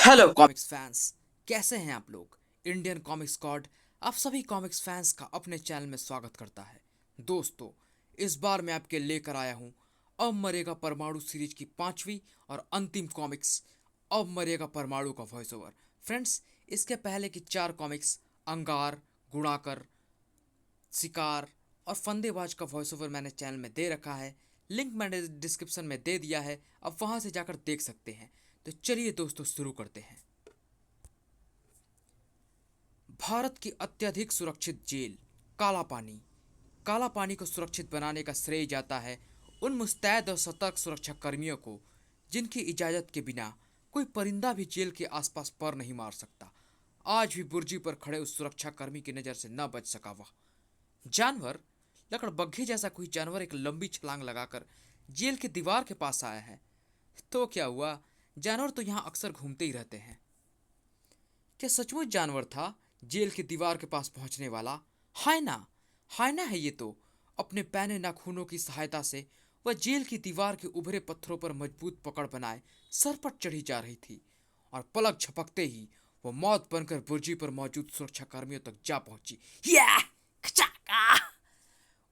Hello comics fans, कैसे हैं आप लोग। इंडियन कॉमिक्स गॉड आप सभी कॉमिक्स फैंस का अपने चैनल में स्वागत करता है। दोस्तों, इस बार मैं आपके लेकर आया हूं अब मरेगा परमाणु सीरीज की पांचवी और अंतिम कॉमिक्स, अब मरेगा परमाणु का वॉइस ओवर। फ्रेंड्स, इसके पहले की चार कॉमिक्स अंगार, गुणाकर, शिकार और फंदेबाज का वॉइस ओवर मैंने चैनल में दे रखा है। लिंक मैंने डिस्क्रिप्शन में दे दिया है, अब वहां से जाकर देख सकते हैं। तो चलिए दोस्तों, शुरू करते हैं। भारत की अत्यधिक सुरक्षित जेल काला पानी। काला पानी को सुरक्षित बनाने का श्रेय जाता है उन मुस्तैद और सतर्क सुरक्षा कर्मियों को जिनकी इजाजत के बिना कोई परिंदा भी जेल के आसपास पर नहीं मार सकता। आज भी बुर्जी पर खड़े उस सुरक्षा कर्मी की नजर से न बच सका वह जानवर। लकड़बग्घे जैसा कोई जानवर एक लंबी छलांग लगाकर जेल की दीवार के पास आया है। तो क्या हुआ, जानवर तो यहाँ अक्सर घूमते ही रहते हैं। क्या सचमुच जानवर था जेल की दीवार के पास पहुंचने वाला? हायना, हायना है ये तो। अपने पैने नाखूनों की सहायता से वह जेल की दीवार के उभरे पत्थरों पर मजबूत पकड़ बनाए सरपट चढ़ी जा रही थी और पलक झपकते ही वह मौत बनकर बुर्जी पर मौजूद सुरक्षा कर्मियों तक जा पहुंची। या! खचाका!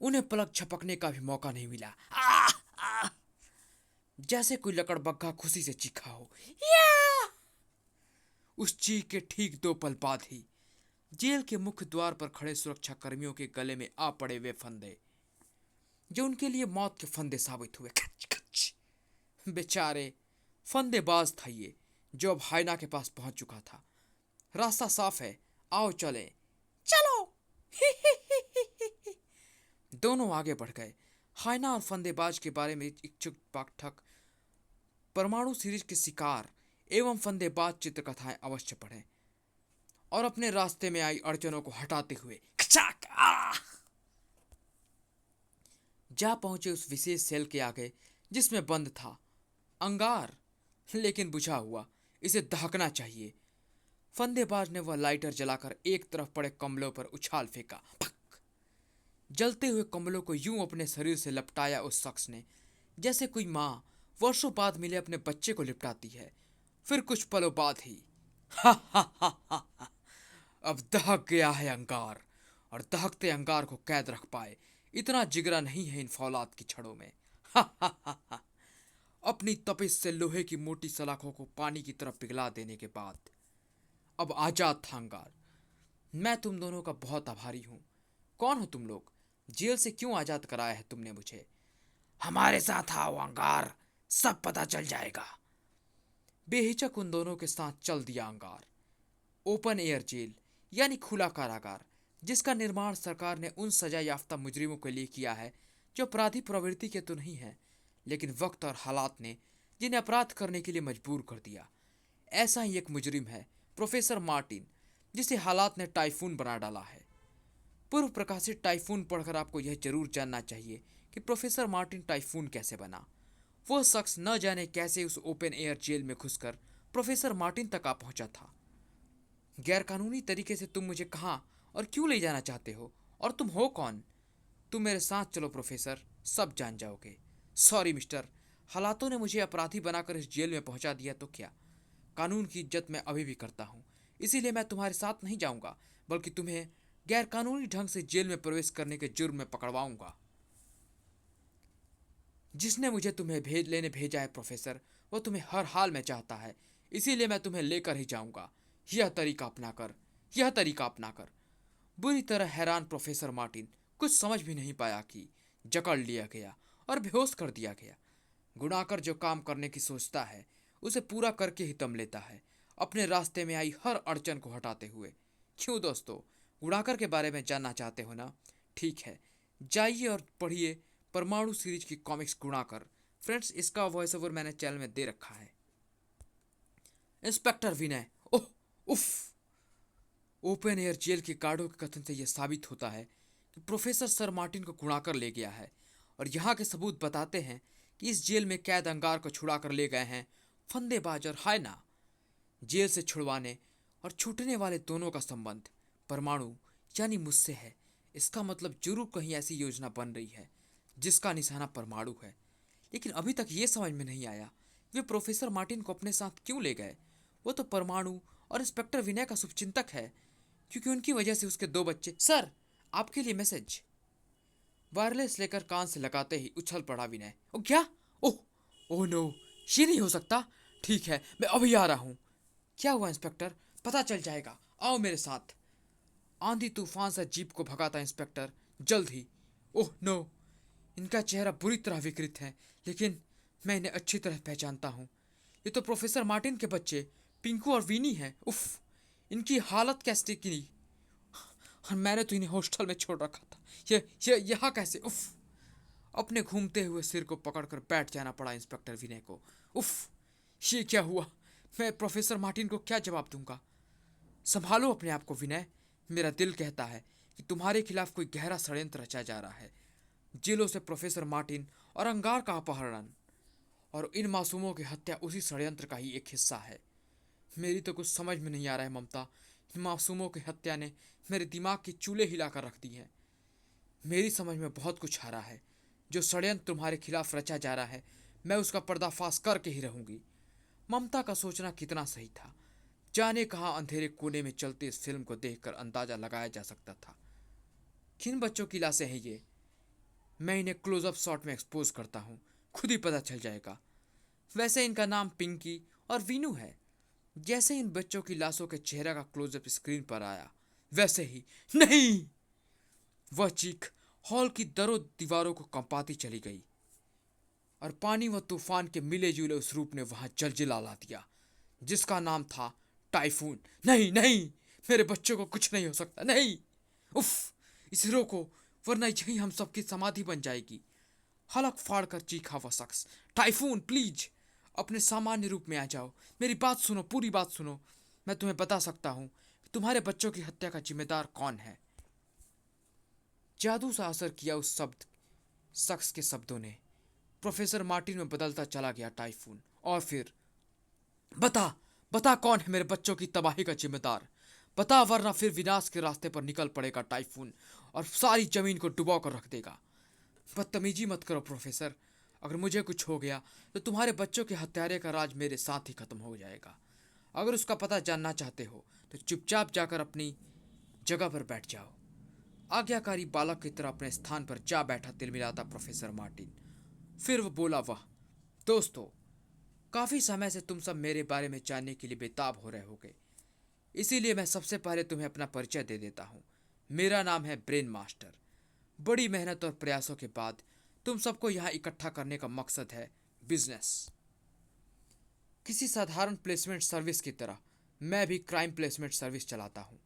उन्हें पलक झपकने का भी मौका नहीं मिला। जैसे कोई लकड़बग्घा खुशी से चीखा हो। या! उस चीख के ठीक 2 पल बाद ही जेल के मुख्य द्वार पर खड़े सुरक्षा कर्मियों के गले में आ पड़े वे फंदे जो उनके लिए मौत के फंदे साबित हुए। खच खच। बेचारे फंदेबाज था ये, जो अब हाइना के पास पहुंच चुका था। रास्ता साफ है, आओ चले। चलो। दोनों आगे बढ़ गए। हाइना और फंदेबाज के बारे में इच्छुक पाठक परमाणु सीरीज के शिकार एवं फंदेबाज चित्रकथाएं अवश्य पढ़ें और अपने रास्ते में आई अड़चनों को हटाते हुए खचाक जा पहुंचे उस विशेष सेल के आगे जिसमें बंद था अंगार, लेकिन बुझा हुआ। इसे दहकना चाहिए। फंदेबाज ने वह लाइटर जलाकर एक तरफ पड़े कमलों पर उछाल फेंका। भक! जलते हुए कमलों को यूं अपने शरीर से लपटाया उस शख्स ने जैसे कोई माँ वर्षों बाद मिले अपने बच्चे को लिपटाती है। फिर कुछ पलों बाद ही हा हा हा हा हा, अब दहक गया है अंगार, और दहकते अंगार को कैद रख पाए इतना जिगरा नहीं है इन फौलाद की छड़ों में। हा हा हा हा। अपनी तपिश से लोहे की मोटी सलाखों को पानी की तरफ पिघला देने के बाद अब आजाद था अंगार। मैं तुम दोनों का बहुत आभारी हूं। कौन हो तुम लोग? जेल से क्यों आजाद कराया है तुमने मुझे? हमारे साथ आओ अंगार, सब पता चल जाएगा। बेहिचक उन दोनों के साथ चल दिया अंगार। ओपन एयर जेल यानी खुला कारागार, जिसका निर्माण सरकार ने उन सजा याफ्ता मुजरिमों के लिए किया है जो अपराधी प्रवृत्ति के तो नहीं है, लेकिन वक्त और हालात ने जिन्हें अपराध करने के लिए मजबूर कर दिया। ऐसा ही एक मुजरिम है प्रोफेसर मार्टिन, जिसे हालात ने टाइफून बना डाला है। पूर्व प्रकाशित टाइफून पढ़कर आपको यह जरूर जानना चाहिए कि प्रोफेसर मार्टिन टाइफून कैसे बना। वो शख्स न जाने कैसे उस ओपन एयर जेल में घुसकर प्रोफेसर मार्टिन तक आ पहुंचा था। गैरकानूनी तरीके से तुम मुझे कहाँ और क्यों ले जाना चाहते हो, और तुम हो कौन? तुम मेरे साथ चलो प्रोफेसर, सब जान जाओगे। सॉरी मिस्टर, हालातों ने मुझे अपराधी बनाकर इस जेल में पहुंचा दिया तो क्या, कानून की इज्जत मैं अभी भी करता हूं। इसीलिए मैं तुम्हारे साथ नहीं जाऊंगा, बल्कि तुम्हें गैरकानूनी ढंग से जेल में प्रवेश करने के जुर्म में पकड़वाऊंगा। जिसने मुझे तुम्हें भेजा है प्रोफेसर, वो तुम्हें हर हाल में चाहता है, इसीलिए मैं तुम्हें लेकर ही जाऊंगा। यह तरीका अपनाकर, यह तरीका अपनाकर। बुरी तरह हैरान प्रोफेसर मार्टिन कुछ समझ भी नहीं पाया कि जकड़ लिया गया और बेहोश कर दिया गया। गुणाकर जो काम करने की सोचता है उसे पूरा करके ही दम लेता है, अपने रास्ते में आई हर अड़चन को हटाते हुए। क्यों दोस्तों, गुणाकर के बारे में जानना चाहते हो ना? ठीक है, जाइए और पढ़िए परमाणु सीरीज की कॉमिक्स गुणाकर। फ्रेंड्स, इसका वॉइस ओवर मैंने चैनल में दे रखा है। इंस्पेक्टर विनय, ओह उफ। ओपन एयर जेल के गार्डों के कथन से यह साबित होता है कि प्रोफेसर सर मार्टिन को गुणाकर ले गया है, और यहाँ के सबूत बताते हैं कि इस जेल में कैद अंगार को छुड़ा कर ले गए हैं फंदेबाज और हायना। जेल से छुड़वाने और छूटने वाले दोनों का संबंध परमाणु यानी मुझसे है। इसका मतलब जरूर कहीं ऐसी योजना बन रही है जिसका निशाना परमाणु है। लेकिन अभी तक ये समझ में नहीं आया वे प्रोफेसर मार्टिन को अपने साथ क्यों ले गए। वो तो परमाणु और इंस्पेक्टर विनय का शुभचिंतक है, क्योंकि उनकी वजह से उसके दो बच्चे। सर, आपके लिए मैसेज। वायरलेस लेकर कान से लगाते ही उछल पड़ा विनय। ओ क्या? ओह, ओह नो, ये नहीं हो सकता। ठीक है, मैं अभी आ रहा हूँ। क्या हुआ इंस्पेक्टर? पता चल जाएगा, आओ मेरे साथ। आंधी तूफान से जीप को भगाता इंस्पेक्टर जल्द ही। ओह नो, इनका चेहरा बुरी तरह विकृत है, लेकिन मैं इन्हें अच्छी तरह पहचानता हूँ। ये तो प्रोफेसर मार्टिन के बच्चे पिंकू और वीनी हैं। उफ, इनकी हालत कैसे की? और मैंने तो इन्हें हॉस्टल में छोड़ रखा था। ये यहाँ कैसे? उफ। अपने घूमते हुए सिर को पकड़कर बैठ जाना पड़ा इंस्पेक्टर विनय को। उफ, ये क्या हुआ? मैं प्रोफेसर मार्टिन को क्या जवाब दूंगा? संभालो अपने आप को विनय। मेरा दिल कहता है कि तुम्हारे खिलाफ कोई गहरा षड्यंत्र रचा जा रहा है। जेलों से प्रोफेसर मार्टिन और अंगार का अपहरण और इन मासूमों की हत्या उसी षड्यंत्र का ही एक हिस्सा है। मेरी तो कुछ समझ में नहीं आ रहा है ममता। इन मासूमों की हत्या ने मेरे दिमाग की चूल्हे हिलाकर रख दी हैं। मेरी समझ में बहुत कुछ आ रहा है। जो षड्यंत्र तुम्हारे खिलाफ रचा जा रहा है, मैं उसका पर्दाफाश करके ही रहूंगी। ममता का सोचना कितना सही था। जाने कहाँ अंधेरे कोने में चलती इस फिल्म को देखकर अंदाजा लगाया जा सकता था। किन बच्चों की लाशें हैं ये? मैं इन्हें क्लोजअप शॉट में एक्सपोज करता हूँ, खुद ही पता चल जाएगा। वैसे इनका नाम पिंकी और वीनू है। जैसे इन बच्चों की लाशों के चेहरे का क्लोजअप स्क्रीन पर आया, वैसे ही नहीं, वह चीख हॉल की दरों दीवारों को कंपाती चली गई और पानी व तूफान के मिले जुले उस रूप ने वहां जलजिला ला दिया, जिसका नाम था टाइफून। नहीं नहीं, मेरे बच्चों को कुछ नहीं हो सकता, नहीं। उफ, इसे रोको, वरना यही हम सबकी समाधि बन जाएगी। हलक फाड़ कर चीखा वह शख्स। टाइफून, प्लीज अपने सामान्य रूप में आ जाओ। मेरी बात सुनो, पूरी बात सुनो। मैं तुम्हें बता सकता हूं कि तुम्हारे बच्चों की हत्या का जिम्मेदार कौन है। जादू सा असर किया उस शख्स के शब्दों ने। प्रोफेसर मार्टिन में बदलता चला गया टाइफून। और फिर, बता, बता कौन है मेरे बच्चों की तबाही का जिम्मेदार। बता, वरना फिर विनाश के रास्ते पर निकल पड़ेगा टाइफून और सारी जमीन को डुबो कर रख देगा। बदतमीजी मत करो प्रोफेसर। अगर मुझे कुछ हो गया तो तुम्हारे बच्चों के हत्यारे का राज मेरे साथ ही खत्म हो जाएगा। अगर उसका पता जानना चाहते हो तो चुपचाप जाकर अपनी जगह पर बैठ जाओ। आज्ञाकारी बालक की तरह अपने स्थान पर जा बैठा तिलमिलाता प्रोफेसर मार्टिन। फिर वो बोला, वाह दोस्तों, काफी समय से तुम सब मेरे बारे में जानने के लिए बेताब हो रहे होगे, इसीलिए मैं सबसे पहले तुम्हें अपना परिचय दे देता हूँ। मेरा नाम है ब्रेन मास्टर। बड़ी मेहनत और प्रयासों के बाद तुम सबको यहाँ इकट्ठा करने का मकसद है बिजनेस। किसी साधारण प्लेसमेंट सर्विस की तरह मैं भी क्राइम प्लेसमेंट सर्विस चलाता हूँ।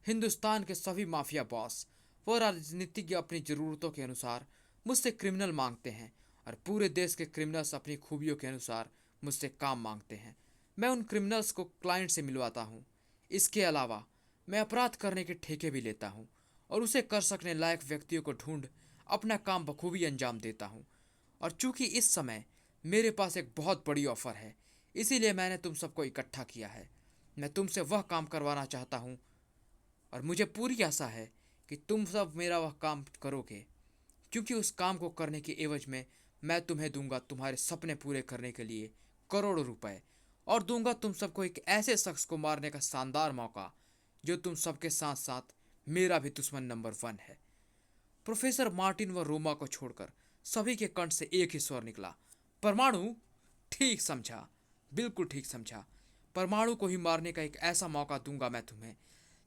हिंदुस्तान के सभी माफिया बॉस व राजनीतिज्ञ अपनी ज़रूरतों के अनुसार मुझसे क्रिमिनल मांगते हैं और पूरे देश के क्रिमिनल्स अपनी खूबियों के अनुसार मुझसे काम मांगते हैं। मैं उन क्रिमिनल्स को क्लाइंट से मिलवाता हूँ। इसके अलावा मैं अपराध करने के ठेके भी लेता हूँ और उसे कर सकने लायक व्यक्तियों को ढूंढ अपना काम बखूबी अंजाम देता हूँ। और चूंकि इस समय मेरे पास एक बहुत बड़ी ऑफर है, इसीलिए मैंने तुम सबको इकट्ठा किया है। मैं तुमसे वह काम करवाना चाहता हूँ और मुझे पूरी आशा है कि तुम सब मेरा वह काम करोगे, क्योंकि उस काम को करने के एवज में मैं तुम्हें दूंगा तुम्हारे सपने पूरे करने के लिए करोड़ों रुपए, और दूंगा तुम सबको एक ऐसे शख्स को मारने का शानदार मौका जो तुम सबके साथ साथ मेरा भी दुश्मन नंबर 1 है। प्रोफेसर मार्टिन व रोमा को छोड़कर सभी के कंठ से एक ही स्वर निकला, परमाणु। ठीक समझा, बिल्कुल ठीक समझा। परमाणु को ही मारने का एक ऐसा मौका दूंगा मैं तुम्हें,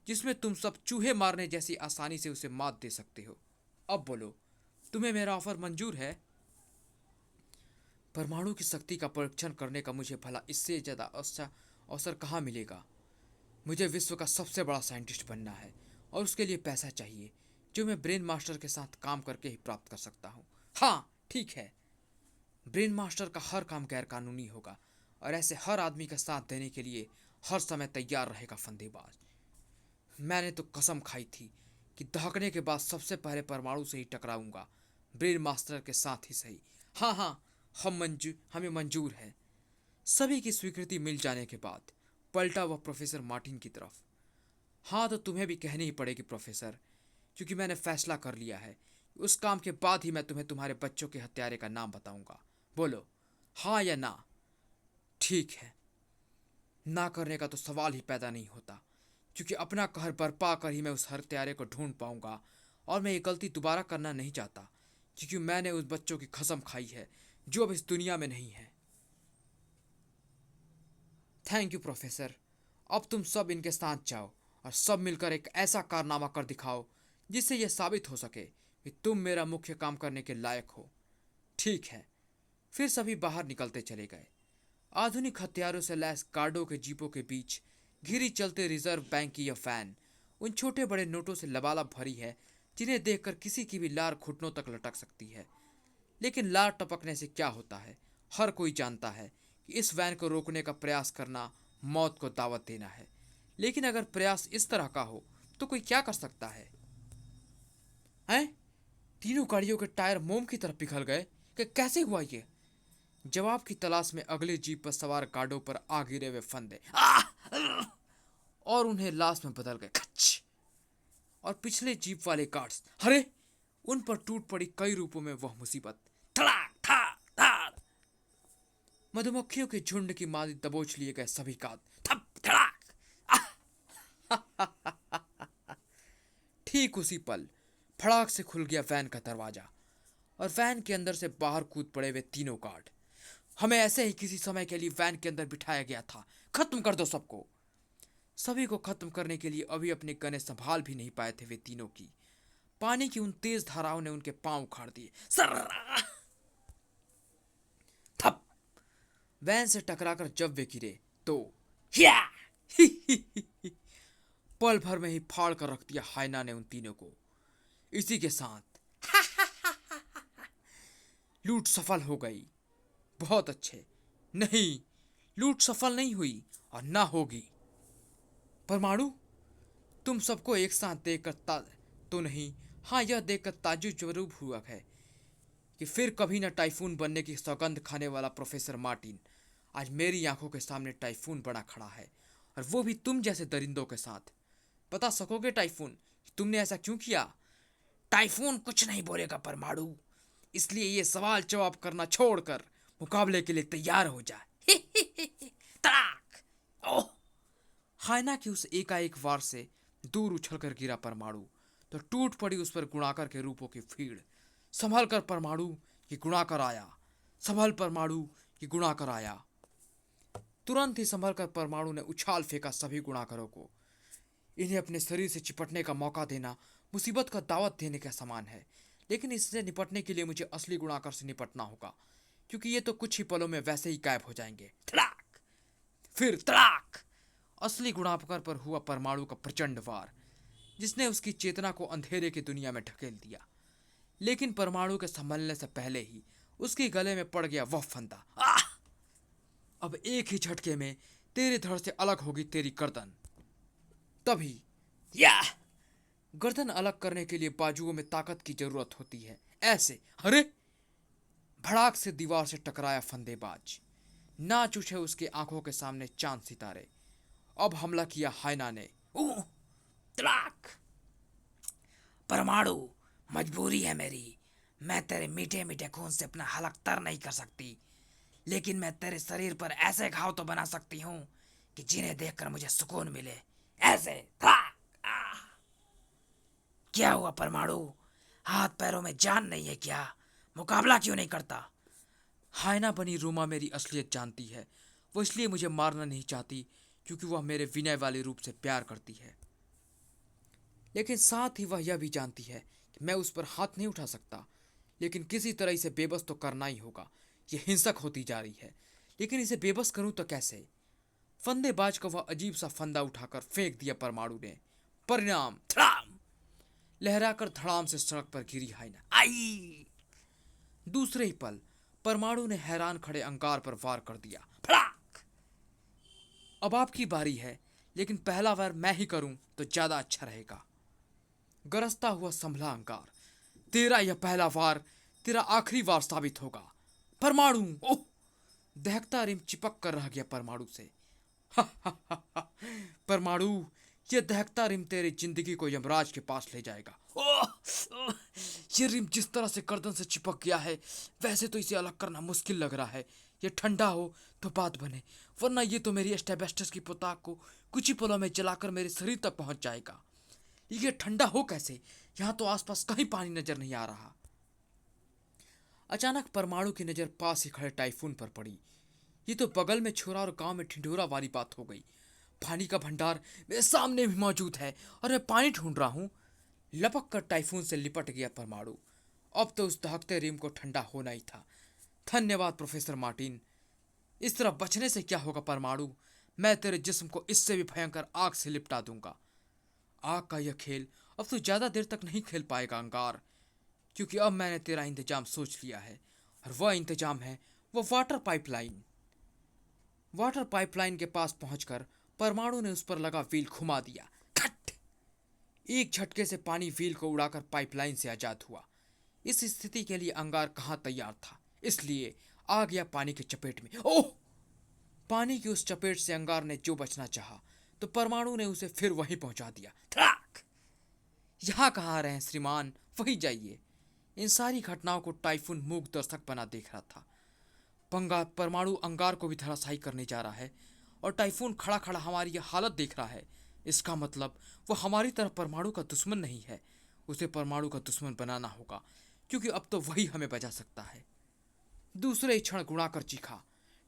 जिसमें तुम सब चूहे मारने जैसी आसानी से उसे मात दे सकते हो। अब बोलो, तुम्हें मेरा ऑफर मंजूर है? परमाणु की शक्ति का परीक्षण करने का मुझे भला इससे ज़्यादा अच्छा अवसर कहाँ मिलेगा। मुझे विश्व का सबसे बड़ा साइंटिस्ट बनना है और उसके लिए पैसा चाहिए, जो मैं ब्रेन मास्टर के साथ काम करके ही प्राप्त कर सकता हूँ। हाँ ठीक है, ब्रेन मास्टर का हर काम गैरकानूनी होगा और ऐसे हर आदमी का साथ देने के लिए हर समय तैयार रहेगा फंदेबाज। मैंने तो कसम खाई थी कि दहकने के बाद सबसे पहले परमाणु से ही टकराऊंगा, ब्रेन मास्टर के साथ ही सही। हाँ हाँ, हमें मंजूर है। सभी की स्वीकृति मिल जाने के बाद पलटा वह प्रोफेसर मार्टिन की तरफ। हाँ तो तुम्हें भी कहनी ही पड़ेगी प्रोफेसर, क्योंकि मैंने फैसला कर लिया है। उस काम के बाद ही मैं तुम्हें तुम्हारे बच्चों के हत्यारे का नाम बताऊंगा। बोलो हाँ या ना? ठीक है, ना करने का तो सवाल ही पैदा नहीं होता, क्योंकि अपना कहर बरपा कर ही मैं उस हत्यारे को ढूंढ पाऊंगा। और मैं ये गलती दोबारा करना नहीं चाहता, क्योंकि मैंने उस बच्चों की कसम खाई है जो अब इस दुनिया में नहीं है। Thank you professor. अब तुम सब इनके साथ जाओ और सब मिलकर एक ऐसा कारनामा कर दिखाओ जिससे यह साबित हो सके कि तुम मेरा मुख्य काम करने के लायक हो। ठीक है। फिर सभी बाहर निकलते चले गए। आधुनिक हथियारों से लैस गार्डों के जीपों के बीच घिरी चलते रिजर्व बैंक की यह वैन उन छोटे बड़े नोटों से लबालब भरी है जिन्हें देखकर किसी की भी लार घुटनों तक लटक सकती है। लेकिन लार टपकने से क्या होता है, हर कोई जानता है कि इस वैन को रोकने का प्रयास करना मौत को दावत देना है। लेकिन अगर प्रयास इस तरह का हो तो कोई क्या कर सकता है? हैं? तीनों गाड़ियों के टायर मोम की तरह पिघल गए कि कैसे हुआ ये? जवाब की तलाश में अगले जीप पर सवार गार्डों पर आ गिरे हुए फंदे और उन्हें लाश में बदल गए। खच! और पिछले जीप वाले गार्ड्स, अरे उन पर टूट पड़ी कई रूपों में वह मुसीबत। धड़ाक धाड़ धाड़। मधुमक्खियों के झुंड की मादी दबोच लिए गए सभी कांद। थप धड़ाक। ठीक उसी पल फड़ाक से खुल गया वैन का दरवाजा और वैन के अंदर से बाहर कूद पड़े वे तीनों गार्ड। हमें ऐसे ही किसी समय के लिए वैन के अंदर बिठाया गया था। खत्म कर दो सबको। सभी को खत्म करने के लिए अभी अपने गने संभाल भी नहीं पाए थे वे तीनों की। पानी की उन तेज धाराओं ने उनके पांव उखाड़ दिए। सर्रा! थप! वैन से टकराकर जब वे गिरे तो हिया! पल भर में ही फाड़ कर रख दिया हायना ने उन तीनों को। इसी के साथ लूट सफल हो गई। बहुत अच्छे। नहीं, लूट सफल नहीं हुई और ना होगी। परमाणु, तुम सबको एक साथ देखकर तो नहीं, हाँ यह देखकर ताज्जुब जरूर हुआ है कि फिर कभी न टाइफून बनने की सौगंध खाने वाला प्रोफेसर मार्टिन आज मेरी आंखों के सामने टाइफून बना खड़ा है, और वो भी तुम जैसे दरिंदों के साथ। बता सकोगे टाइफून कि तुमने ऐसा क्यों किया? टाइफून कुछ नहीं बोलेगा परमाणु, इसलिए ये सवाल जवाब करना छोड़कर मुकाबले के लिए तैयार हो जा। तड़ाक! ओह! हायना की उस एकाएक वार से दूर उछलकर गिरा परमाणु तो टूट पड़ी उस पर गुणाकर के रूपों की भीड़। संभल कर परमाणु, ये गुणाकर आया। संभल परमाणु, ये गुणाकर आया। तुरंत ही संभल कर परमाणु ने उछाल फेंका सभी गुणाकरों को। इन्हें अपने शरीर से चिपटने का मौका देना मुसीबत का दावत देने का समान है, लेकिन इससे निपटने के लिए मुझे असली गुणाकर से निपटना होगा, क्योंकि ये तो कुछ ही पलों में वैसे ही गायब हो जाएंगे। धड़ाक! फिर तड़ाक! असली गुणाकर पर हुआ परमाणु का प्रचंड वार, जिसने उसकी चेतना को अंधेरे की दुनिया में ढकेल दिया। लेकिन परमाणु के संभलने से पहले ही उसके गले में पड़ गया वह फंदा। अब एक ही झटके में तेरे धड़ से अलग होगी तेरी गर्दन। तभी या गर्दन अलग करने के लिए बाजुओं में ताकत की जरूरत होती है। ऐसे, अरे भड़ाक से दीवार से टकराया फंदेबाज। नाच उठे उसके आंखों के सामने चांद सितारे। अब हमला किया हायना ने। तड़ाक! परमाणु, मजबूरी है मेरी। मैं तेरे मीठे मीठे खून से अपना हलक तर नहीं कर सकती, लेकिन मैं तेरे शरीर पर ऐसे घाव तो बना सकती हूँ कि जिन्हें देखकर मुझे सुकून मिले। ऐसे। क्या हुआ परमाणु? हाथ पैरों में जान नहीं है क्या? मुकाबला क्यों नहीं करता? हायना बनी रूमा मेरी असलियत जानती है। वो इसलिए मुझे मारना नहीं चाहती क्योंकि वह मेरे विनय वाले रूप से प्यार करती है, लेकिन साथ ही वह यह भी जानती है कि मैं उस पर हाथ नहीं उठा सकता। लेकिन किसी तरह इसे बेबस तो करना ही होगा। यह हिंसक होती जा रही है, लेकिन इसे बेबस करूं तो कैसे? फंदेबाज का वह अजीब सा फंदा उठाकर फेंक दिया परमाणु ने। परिणाम धड़ाम! लहराकर धड़ाम से सड़क पर गिरी हायना। आई! दूसरे ही पल परमाणु ने हैरान खड़े अंगार पर वार कर दिया। फड़ाक! अब आपकी बारी है, लेकिन पहला वार मैं ही करूं तो ज्यादा अच्छा रहेगा। गरजता हुआ संभला अंगार। तेरा यह पहला वार तेरा आखिरी वार साबित होगा परमाणु। ओह! दहकता रिम चिपक कर रह गया परमाणु से। परमाणु, यह दहकता रिम तेरी जिंदगी को यमराज के पास ले जाएगा। ओह! ये रिम जिस तरह से गर्दन से चिपक गया है, वैसे तो इसे अलग करना मुश्किल लग रहा है। ये ठंडा हो तो बात बने, वरना ये तो मेरी एस्टेबेस्टस की पोताक को कुछ ही पलों में जलाकर मेरे शरीर तक पहुंच जाएगा। ये ठंडा हो कैसे? यहाँ तो आसपास कहीं पानी नजर नहीं आ रहा। अचानक परमाणु की नजर पास ही खड़े टाइफून पर पड़ी। ये तो बगल में छोरा और गांव में ढिंढोरा वाली बात हो गई। पानी का भंडार मेरे सामने भी मौजूद है और मैं पानी ढूंढ रहा हूँ। लपक कर टाइफून से लिपट गया परमाणु। अब तो उस दहकते रिम को ठंडा होना ही था। धन्यवाद प्रोफेसर मार्टिन। इस तरह बचने से क्या होगा परमाणु? मैं तेरे जिस्म को इससे भी भयंकर आग से लिपटा दूंगा। आग का यह खेल अब तो ज्यादा देर तक नहीं खेल पाएगा अंगार, क्योंकि अब मैंने तेरा इंतजाम सोच लिया है, और वह इंतजाम है वो वाटर पाइपलाइन। वाटर पाइपलाइन के पास पहुंचकर परमाणु ने उस पर लगा व्हील घुमा दिया। खट! एक झटके से पानी व्हील को उड़ाकर पाइपलाइन से आजाद हुआ। इस स्थिति के लिए अंगार कहाँ तैयार था, इसलिए आ गया पानी के चपेट में। ओह! पानी की उस चपेट से अंगार ने जो बचना चाहा, तो परमाणु ने उसे फिर वहीं पहुंचा दिया। थड़ाक! यहाँ कहाँ आ रहे हैं श्रीमान, वहीं जाइए। इन सारी घटनाओं को टाइफून मूक दर्शक बना देख रहा था। पंगा परमाणु अंगार को भी धराशायी करने जा रहा है, और टाइफून खड़ा खड़ा हमारी यह हालत देख रहा है। इसका मतलब वो हमारी तरह परमाणु का दुश्मन नहीं है। उसे परमाणु का दुश्मन बनाना होगा, क्योंकि अब तो वही हमें बचा सकता है। दूसरे ही क्षण गुणाकर चीखा,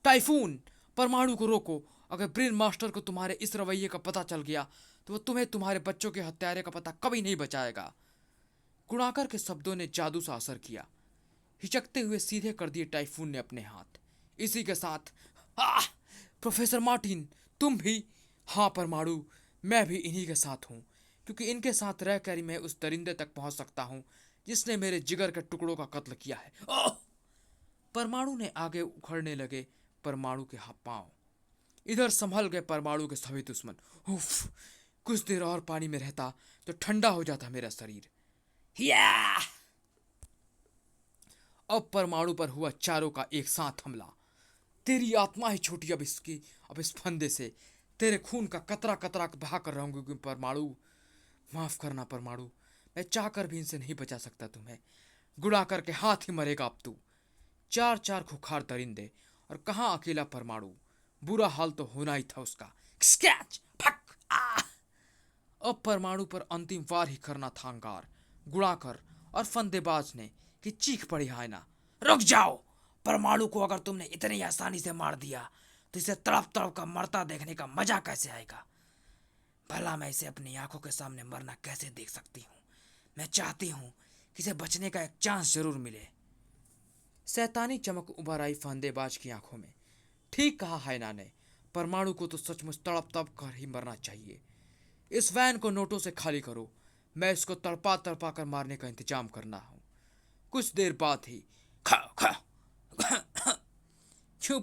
टाइफून, परमाणु को रोको। अगर ब्रेन मास्टर को तुम्हारे इस रवैये का पता चल गया तो वह तुम्हें तुम्हारे बच्चों के हत्यारे का पता कभी नहीं बचाएगा। गुणाकर के शब्दों ने जादू सा असर किया। हिचकते हुए सीधे कर दिए टाइफून ने अपने हाथ। इसी के साथ, आह! प्रोफेसर मार्टिन, तुम भी? हाँ परमाणु, मैं भी इन्हीं के साथ हूँ, क्योंकि इनके साथ रहकर ही मैं उस दरिंदे तक पहुंच सकता हूँ जिसने मेरे जिगर के टुकड़ों का कत्ल किया है। ओह! परमाणु ने आगे उखड़ने लगे परमाणु के पांव। इधर संभल गए परमाणु के सभी दुश्मन। उफ! कुछ देर और पानी में रहता तो ठंडा हो जाता मेरा शरीर। या! अब परमाणु पर हुआ चारों का एक साथ हमला। तेरी आत्मा ही छूटी अब इस फंदे से। तेरे खून का कतरा कतरा बहा कर रहूंगी परमाणु। माफ करना परमाणु, मैं चाहकर भी इनसे नहीं बचा सकता तुम्हें। गुड़ा करके हाथ ही मरेगा अब तू। चार चार खुखार दरिंदे, और कहाँ अकेला परमाणु। बुरा हाल तो होना ही था उसका। स्कैच! फक! आ! अब परमाणु पर अंतिम वार ही करना था अंगार, गुड़ाकर और फंदेबाज ने, कि चीख पड़ी हायना। रुक जाओ! परमाणु को अगर तुमने इतनी आसानी से मार दिया तो इसे तड़प तड़प का मरता देखने का मजा कैसे आएगा? भला मैं इसे अपनी आंखों के सामने मरना कैसे देख सकती हूँ? मैं चाहती हूँ कि इसे बचने का एक चांस जरूर मिले। शैतानी चमक उभर आई फंदेबाज की आंखों में। ठीक कहा हायना ने, परमाणु को तो सचमुच तड़प तड़प कर ही मरना चाहिए। इस वैन को नोटों से खाली करो, मैं इसको तड़पा तड़पा कर मारने का इंतजाम करना हूँ। कुछ देर बाद ही खा खा क्यों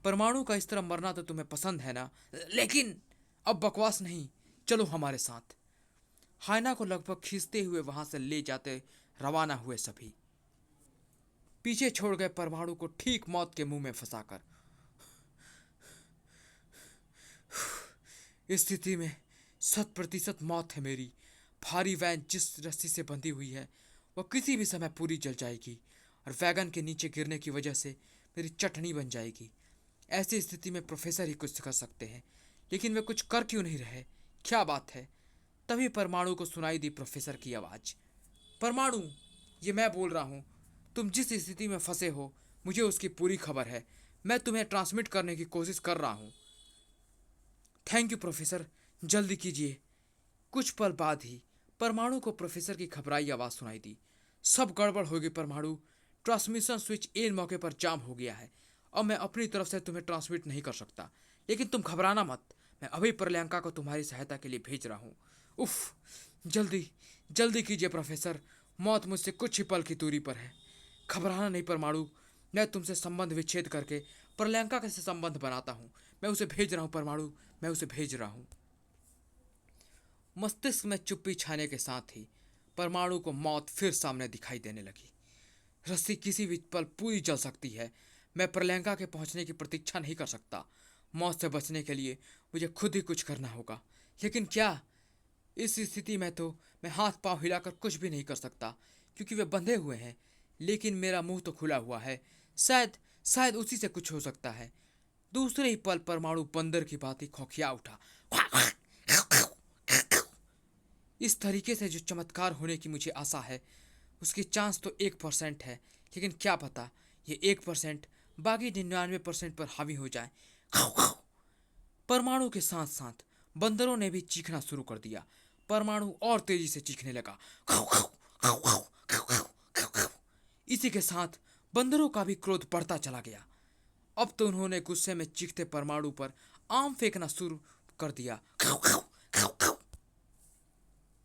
परमाणु का इस तरह मरना तो तुम्हें पसंद है ना? लेकिन अब बकवास नहीं, चलो हमारे साथ। हायना को लगभग खींचते हुए वहां से ले जाते रवाना हुए सभी। पीछे छोड़ गए परमाणु को ठीक मौत के मुंह में फंसाकर। इस स्थिति में 100% मौत है मेरी। भारी वैन जिस रस्सी से बंधी हुई है वह किसी भी समय पूरी जल जाएगी, और वैगन के नीचे गिरने की वजह से मेरी चटनी बन जाएगी। ऐसी स्थिति में प्रोफेसर ही कुछ कर सकते हैं, लेकिन वे कुछ कर क्यों नहीं रहे? क्या बात है? तभी परमाणु को सुनाई दी प्रोफेसर की आवाज़। परमाणु, ये मैं बोल रहा हूँ। तुम जिस स्थिति में फंसे हो मुझे उसकी पूरी खबर है। मैं तुम्हें ट्रांसमिट करने की कोशिश कर रहा हूँ। थैंक यू प्रोफेसर, जल्दी कीजिए। कुछ पल बाद ही परमाणु को प्रोफेसर की घबराई आवाज़ सुनाई दी। सब गड़बड़ हो गई परमाणु। ट्रांसमिशन स्विच इन मौके पर जाम हो गया है। अब मैं अपनी तरफ से तुम्हें ट्रांसमिट नहीं कर सकता, लेकिन तुम घबराना मत। मैं अभी प्रलयंका को तुम्हारी सहायता के लिए भेज रहा हूँ। उफ! जल्दी जल्दी कीजिए प्रोफेसर, मौत मुझसे कुछ ही पल की दूरी पर है। घबराना नहीं परमाणु, मैं तुमसे संबंध विच्छेद करके प्रलयंका से संबंध बनाता हूँ। मैं उसे भेज रहा हूँ परमाणु, मैं उसे भेज रहा हूँ। मस्तिष्क में चुप्पी छाने के साथ ही परमाणु को मौत फिर सामने दिखाई देने लगी। रस्सी किसी भी पल पूरी जल सकती है। मैं प्रलयंका के पहुंचने की प्रतीक्षा नहीं कर सकता। मौत से बचने के लिए मुझे खुद ही कुछ करना होगा। लेकिन क्या? इस स्थिति में तो मैं हाथ पांव हिलाकर कुछ भी नहीं कर सकता, क्योंकि वे बंधे हुए हैं, लेकिन मेरा मुंह तो खुला हुआ है। शायद शायद उसी से कुछ हो सकता है। दूसरे ही पल परमाणु बंदर की भांति खौखिया उठा। इस तरीके से जो चमत्कार होने की मुझे आशा है, उसकी चांस तो 1% है, लेकिन क्या पता ये 1% बाकी 99% पर हावी हो जाए। परमाणु के साथ साथ बंदरों ने भी चीखना शुरू कर दिया। परमाणु और तेजी से चीखने लगा। इसी के साथ बंदरों का भी क्रोध बढ़ता चला गया। अब तो उन्होंने गुस्से में चीखते परमाणु पर आम फेंकना शुरू कर दिया।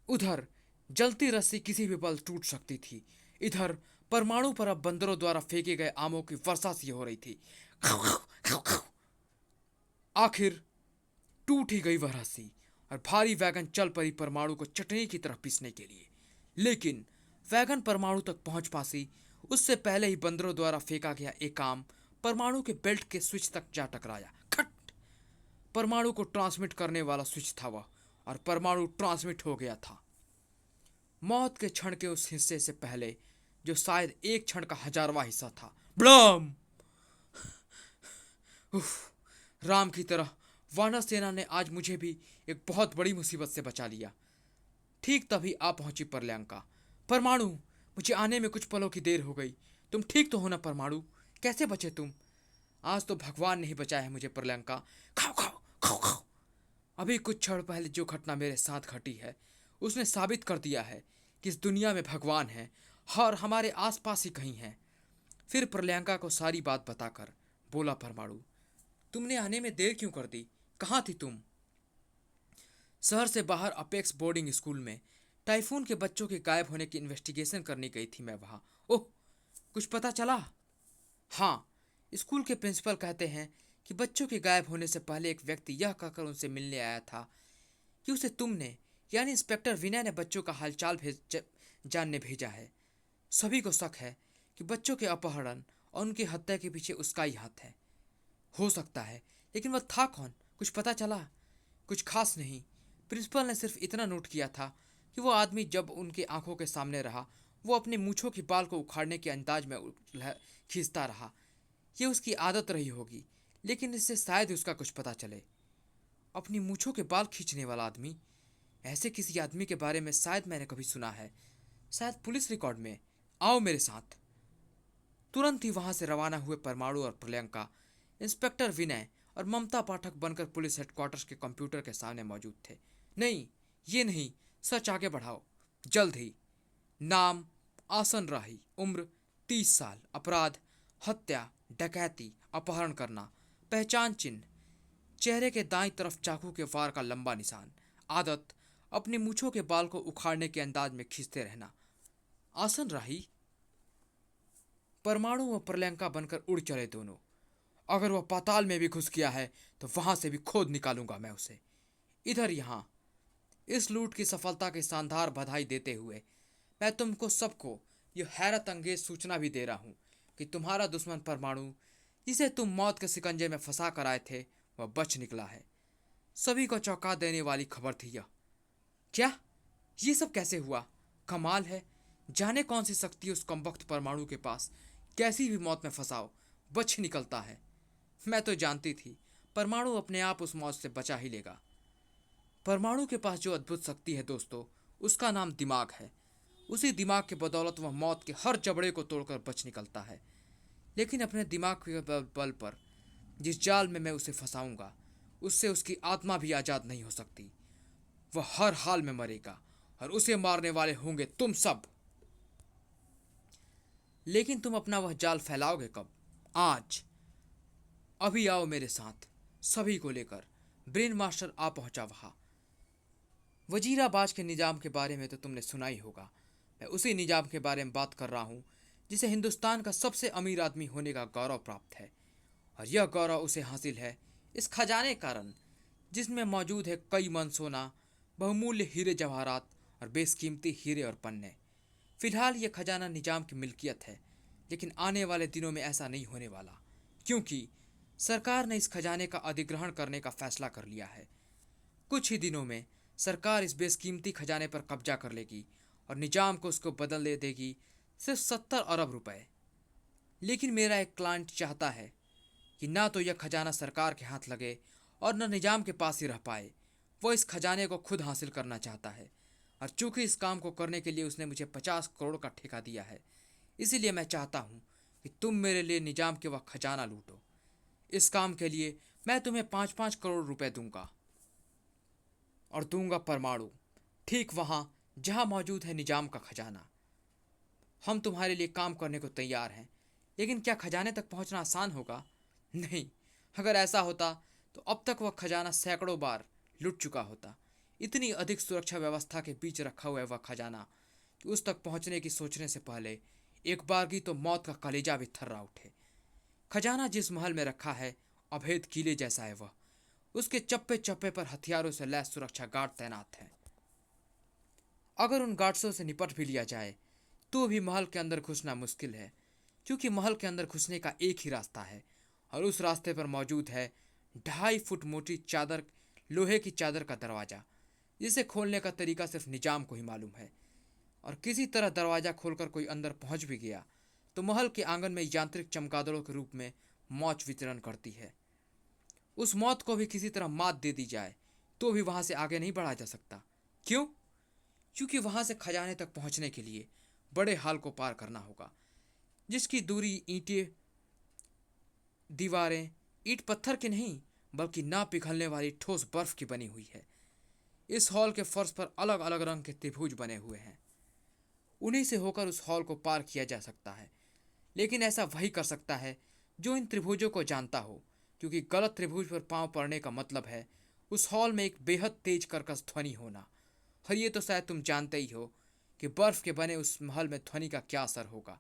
उधर जलती रस्सी किसी भी पल टूट सकती थी। इधर परमाणु पर अब बंदरों द्वारा फेंके गए आमों की वर्षा सी हो रही थी। आखिर टूट ही गई वह रस्सी और भारी वैगन चल पड़ी परमाणु को चटनी की तरह पीसने के लिए। लेकिन वैगन परमाणु तक पहुंच पासी उससे पहले ही बंदरों द्वारा फेंका गया एक आम परमाणु के बेल्ट के स्विच तक जा टकराया। खट! परमाणु को ट्रांसमिट करने वाला स्विच था वह, और परमाणु ट्रांसमिट हो गया था। मौत के क्षण के उस हिस्से से पहले जो शायद एक क्षण का 1000वां हिस्सा था। ब्लम! उफ, राम की तरह वानर सेना ने आज मुझे भी एक बहुत बड़ी मुसीबत से बचा लिया। ठीक तभी आ पहुंची प्रलयंका। परमाणु, मुझे आने में कुछ पलों की देर हो गई। तुम ठीक तो हो ना परमाणु? कैसे बचे तुम? आज तो भगवान ने ही बचाया है मुझे प्रलयंका। खाओ खाओ खाओ खाओ। अभी कुछ क्षण पहले जो घटना मेरे साथ घटी है, उसने साबित कर दिया है कि इस दुनिया में भगवान है और हमारे आसपास ही कहीं है। फिर प्रलयंका को सारी बात बताकर बोला परमाणु, तुमने आने में देर क्यों कर दी? कहाँ थी तुम? शहर से बाहर अपेक्स बोर्डिंग स्कूल में टाइफून के बच्चों के गायब होने की इन्वेस्टिगेशन करने गई थी मैं वहाँ। ओह, कुछ पता चला? हाँ, स्कूल के प्रिंसिपल कहते हैं कि बच्चों के गायब होने से पहले एक व्यक्ति यह कहकर उनसे मिलने आया था कि उसे तुमने यानी इंस्पेक्टर विनय ने बच्चों का हालचाल जानने भेजा है। सभी को शक है कि बच्चों के अपहरण और उनकी हत्या के पीछे उसका ही हाथ है। हो सकता है, लेकिन वह था कौन? कुछ पता चला? कुछ खास नहीं। प्रिंसिपल ने सिर्फ इतना नोट किया था कि वो आदमी जब उनके आंखों के सामने रहा, वो अपने मूंछों की बाल को उखाड़ने के अंदाज में खींचता रहा। ये उसकी आदत रही होगी, लेकिन इससे शायद उसका कुछ पता चले। अपनी मूंछों के बाल खींचने वाला आदमी, ऐसे किसी आदमी के बारे में शायद मैंने कभी सुना है, शायद पुलिस रिकॉर्ड में। आओ मेरे साथ। तुरंत ही वहां से रवाना हुए परमाणु और प्रलयंका इंस्पेक्टर विनय और ममता पाठक बनकर पुलिस हेडक्वार्टर्स के कंप्यूटर के सामने मौजूद थे। नहीं, ये नहीं, सच आगे बढ़ाओ जल्द ही। नाम आसन राही, उम्र 30 साल, अपराध हत्या, डकैती, अपहरण करना, पहचान चिन्ह चेहरे के दाईं तरफ चाकू के वार का लंबा निशान, आदत अपनी मूछों के बाल को उखाड़ने के अंदाज में खींचते रहना। आसन राही परमाणु व प्रलयंका बनकर उड़ चले दोनों। अगर वह पाताल में भी घुस गया है तो वहां से भी खोद निकालूंगा मैं उसे। इधर यहां इस लूट की सफलता की शानदार बधाई देते हुए मैं तुमको सबको यह हैरत अंगेज सूचना भी दे रहा हूं कि तुम्हारा दुश्मन परमाणु, जिसे तुम मौत के शिकंजे में फंसा कर आए थे, वह बच निकला है। सभी को चौंका देने वाली खबर थी यह। क्या? ये सब कैसे हुआ? कमाल है, जाने कौन सी शक्ति उस कमबख्त परमाणु के पास कैसी भी मौत में फंसाओ बच ही निकलता है। मैं तो जानती थी परमाणु अपने आप उस मौत से बचा ही लेगा। परमाणु के पास जो अद्भुत शक्ति है दोस्तों, उसका नाम दिमाग है। उसी दिमाग के बदौलत वह मौत के हर जबड़े को तोड़कर बच निकलता है। लेकिन अपने दिमाग के बल पर जिस जाल में मैं उसे फंसाऊंगा, उससे उसकी आत्मा भी आजाद नहीं हो सकती। वह हर हाल में मरेगा और उसे मारने वाले होंगे तुम सब। लेकिन तुम अपना वह जाल फैलाओगे कब? आज। अभी आओ मेरे साथ। सभी को लेकर ब्रेन मास्टर आ पहुंचा वहां। वजीराबाज के निजाम के बारे में तो तुमने सुना ही होगा। मैं उसी निजाम के बारे में बात कर रहा हूं जिसे हिंदुस्तान का सबसे अमीर आदमी होने का गौरव प्राप्त है। और यह गौरव उसे हासिल है इस खजाने के कारण, जिसमें मौजूद है कई मन सोना, बहुमूल्य हीरे जवाहरात और बेशकीमती हीरे और पन्ने। फिलहाल यह खजाना निजाम की मिल्कियत है, लेकिन आने वाले दिनों में ऐसा नहीं होने वाला, क्योंकि सरकार ने इस खजाने का अधिग्रहण करने का फैसला कर लिया है। कुछ ही दिनों में सरकार इस बेशकीमती खजाने पर कब्जा कर लेगी और निजाम को उसको बदल दे देगी सिर्फ 70 अरब रुपए। लेकिन मेरा एक क्लाइंट चाहता है कि ना तो यह खजाना सरकार के हाथ लगे और न निजाम के पास ही रह पाए। वो इस खजाने को खुद हासिल करना चाहता है, और चूंकि इस काम को करने के लिए उसने मुझे 50 करोड़ का ठेका दिया है, इसीलिए मैं चाहता हूँ कि तुम मेरे लिए निजाम के वह खजाना लूटो। इस काम के लिए मैं तुम्हें 5-5 करोड़ रुपए दूंगा, और दूंगा परमाणु, ठीक वहाँ जहाँ मौजूद है निजाम का खजाना। हम तुम्हारे लिए काम करने को तैयार हैं, लेकिन क्या खजाने तक पहुंचना आसान होगा? नहीं। अगर ऐसा होता तो अब तक वह खजाना सैकड़ों बार लुट चुका होता। इतनी अधिक सुरक्षा व्यवस्था के बीच रखा हुआ है वह खजाना कि उस तक पहुंचने की सोचने से पहले एक बार की तो मौत का कलेजा भी थर्रा उठे। खजाना जिस महल में रखा है, अभेद किले जैसा है वह। उसके चप्पे चप्पे पर हथियारों से लैस सुरक्षा गार्ड तैनात हैं। अगर उन गार्ड्सों से निपट भी लिया जाए तो भी महल के अंदर घुसना मुश्किल है, क्योंकि महल के अंदर घुसने का एक ही रास्ता है, और उस रास्ते पर मौजूद है 2.5 फुट मोटी चादर, लोहे की चादर का दरवाज़ा, जिसे खोलने का तरीका सिर्फ निजाम को ही मालूम है। और किसी तरह दरवाज़ा खोलकर कोई अंदर पहुंच भी गया तो महल के आंगन में यांत्रिक चमगादड़ों के रूप में मौत वितरण करती है। उस मौत को भी किसी तरह मात दे दी जाए तो भी वहां से आगे नहीं बढ़ा जा सकता। क्यों? क्योंकि वहां से खजाने तक पहुंचने के लिए बड़े हाल को पार करना होगा, जिसकी दूरी ईंटें दीवारें ईंट पत्थर की नहीं बल्कि ना पिघलने वाली ठोस बर्फ की बनी हुई है। इस हॉल के फर्श पर अलग अलग रंग के त्रिभुज बने हुए हैं। उन्हीं से होकर उस हॉल को पार किया जा सकता है, लेकिन ऐसा वही कर सकता है जो इन त्रिभुजों को जानता हो, क्योंकि गलत त्रिभुज पर पांव पड़ने का मतलब है उस हॉल में एक बेहद तेज कर्कश ध्वनि होना। और ये तो शायद तुम जानते ही हो कि बर्फ के बने उस महल में ध्वनि का क्या असर होगा।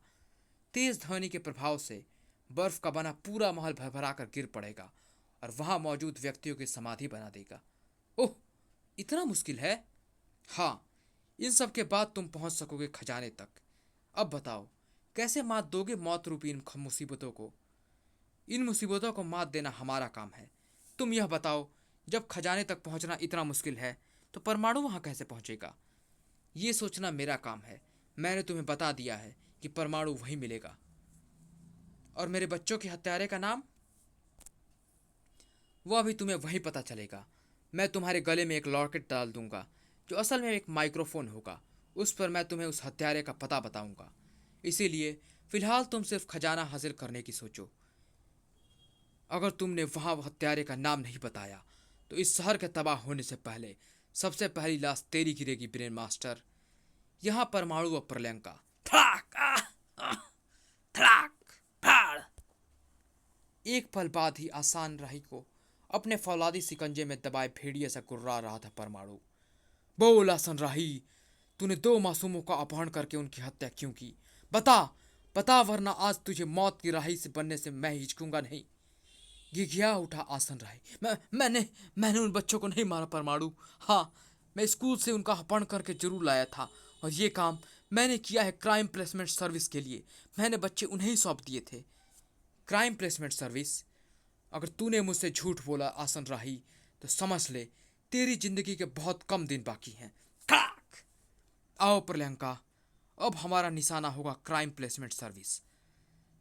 तेज ध्वनि के प्रभाव से बर्फ का बना पूरा महल भरभरा कर गिर पड़ेगा और वहां मौजूद व्यक्तियों की समाधि बना देगा। ओह, इतना मुश्किल है? हाँ, इन सब के बाद तुम पहुंच सकोगे खजाने तक। अब बताओ, कैसे मात दोगे मौत रूपी इन मुसीबतों को? इन मुसीबतों को मात देना हमारा काम है। तुम यह बताओ, जब खजाने तक पहुंचना इतना मुश्किल है तो परमाणु वहां कैसे पहुंचेगा? ये सोचना मेरा काम है। मैंने तुम्हें बता दिया है कि परमाणु वहीं मिलेगा। और मेरे बच्चों के हत्यारे का नाम? वह भी तुम्हें वहीं पता चलेगा। मैं तुम्हारे गले में एक लॉकेट डाल दूंगा जो असल में एक माइक्रोफोन होगा। उस पर मैं तुम्हें उस हत्यारे का पता बताऊंगा। इसीलिए फिलहाल तुम सिर्फ खजाना हासिल करने की सोचो। अगर तुमने वहां हत्यारे का नाम नहीं बताया तो इस शहर के तबाह होने से पहले सबसे पहली लाश तेरी गिरेगी ब्रेन मास्टर। यहाँ परमाणु और प्रलयंका। थड़ाक, थड़ाक, फाड़। एक पल बाद ही आसान राही को अपने फौलादी सिकंजे में दबाए भेड़िए से गुर्रा रहा था परमाणु। बोल आसन राही, तूने 2 मासूमों का अपहरण करके उनकी हत्या क्यों की? बता, बता, वरना आज तुझे मौत की राही से बनने से मैं हिचकूंगा नहीं। घिघिया उठा आसन राही। मैंने उन बच्चों को नहीं मारा परमाणु। हाँ, मैं स्कूल से उनका अपहरण करके जरूर लाया था, और ये काम मैंने किया है क्राइम प्लेसमेंट सर्विस के लिए। मैंने बच्चे उन्हें ही सौंप दिए थे। Crime placement service? अगर तूने मुझसे झूठ बोला आसन राही तो समझ ले तेरी जिंदगी के बहुत कम दिन बाकी हैं। आओ प्रलयंका, अब हमारा निशाना होगा क्राइम प्लेसमेंट सर्विस।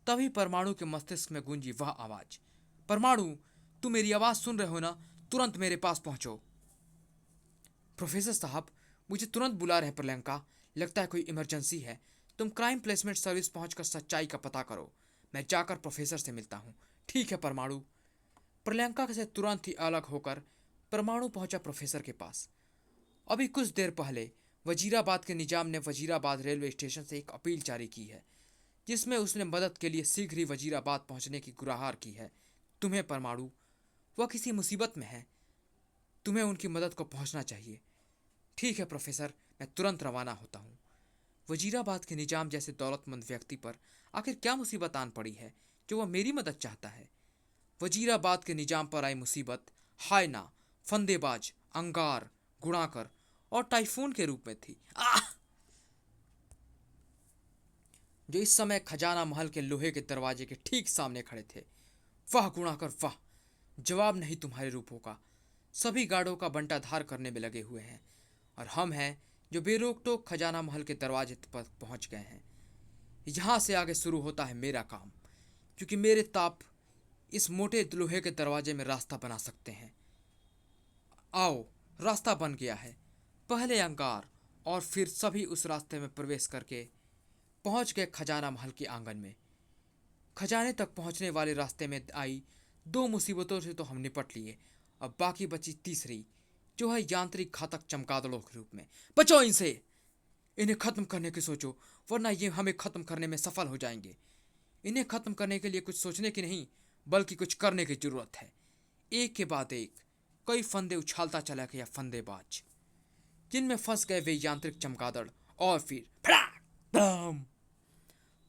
तभी परमाणु के मस्तिष्क में गूंजी वह आवाज। परमाणु, तुम मेरी आवाज सुन रहे हो ना? तुरंत मेरे पास पहुंचो। प्रोफेसर साहब, मुझे तुरंत बुला रहे प्रलयंका। लगता है कोई इमरजेंसी है। तुम क्राइम प्लेसमेंट सर्विस पहुंचकर सच्चाई का पता करो। मैं जाकर प्रोफेसर से मिलता हूँ। ठीक है परमाणु। प्रलयंका से तुरंत ही अलग होकर परमाणु पहुंचा प्रोफेसर के पास। अभी कुछ देर पहले वजीराबाद के निजाम ने वजीराबाद रेलवे स्टेशन से एक अपील जारी की है, जिसमें उसने मदद के लिए शीघ्र ही वजीराबाद पहुंचने की गुहार की है। तुम्हें परमाणु, वह किसी मुसीबत में है। तुम्हें उनकी मदद को पहुंचना चाहिए। ठीक है प्रोफेसर, मैं तुरंत रवाना होता हूँ। वजीराबाद के निजाम जैसे दौलतमंद व्यक्ति पर आखिर क्या मुसीबत आन पड़ी है जो वह मेरी मदद चाहता है? वजीराबाद के निजाम पर आई मुसीबत हायना, फंदेबाज, अंगार, गुणाकर और टाइफून के रूप में थी, जो इस समय खजाना महल के लोहे के दरवाजे के ठीक सामने खड़े थे। वाह गुणाकर वाह, जवाब नहीं तुम्हारे रूपों का। सभी गार्डों का बंटाधार करने में लगे हुए हैं, और हम हैं जो बेरोक टोक खजाना महल के दरवाजे पर पहुंच गए हैं। यहाँ से आगे शुरू होता है मेरा काम, क्योंकि मेरे ताप इस मोटे लोहे के दरवाजे में रास्ता बना सकते हैं। आओ, रास्ता बन गया है। पहले अंगार और फिर सभी उस रास्ते में प्रवेश करके पहुंच गए खजाना महल के आंगन में। खजाने तक पहुंचने वाले रास्ते में आई दो मुसीबतों से तो हम निपट लिए, अब बाकी बची तीसरी, जो है यांत्रिक घातक चमगादड़ों के रूप में। बचो इनसे, इन्हें खत्म करने की सोचो, वरना ये हमें खत्म करने में सफल हो जाएंगे। इन्हें खत्म करने के लिए कुछ सोचने की नहीं, बल्कि कुछ करने की जरूरत है। एक के बाद एक कई फंदे उछालता चला गया फंदेबाज, जिनमें फंस गए वे यांत्रिक चमगादड़। और फिर फड़ाक बम!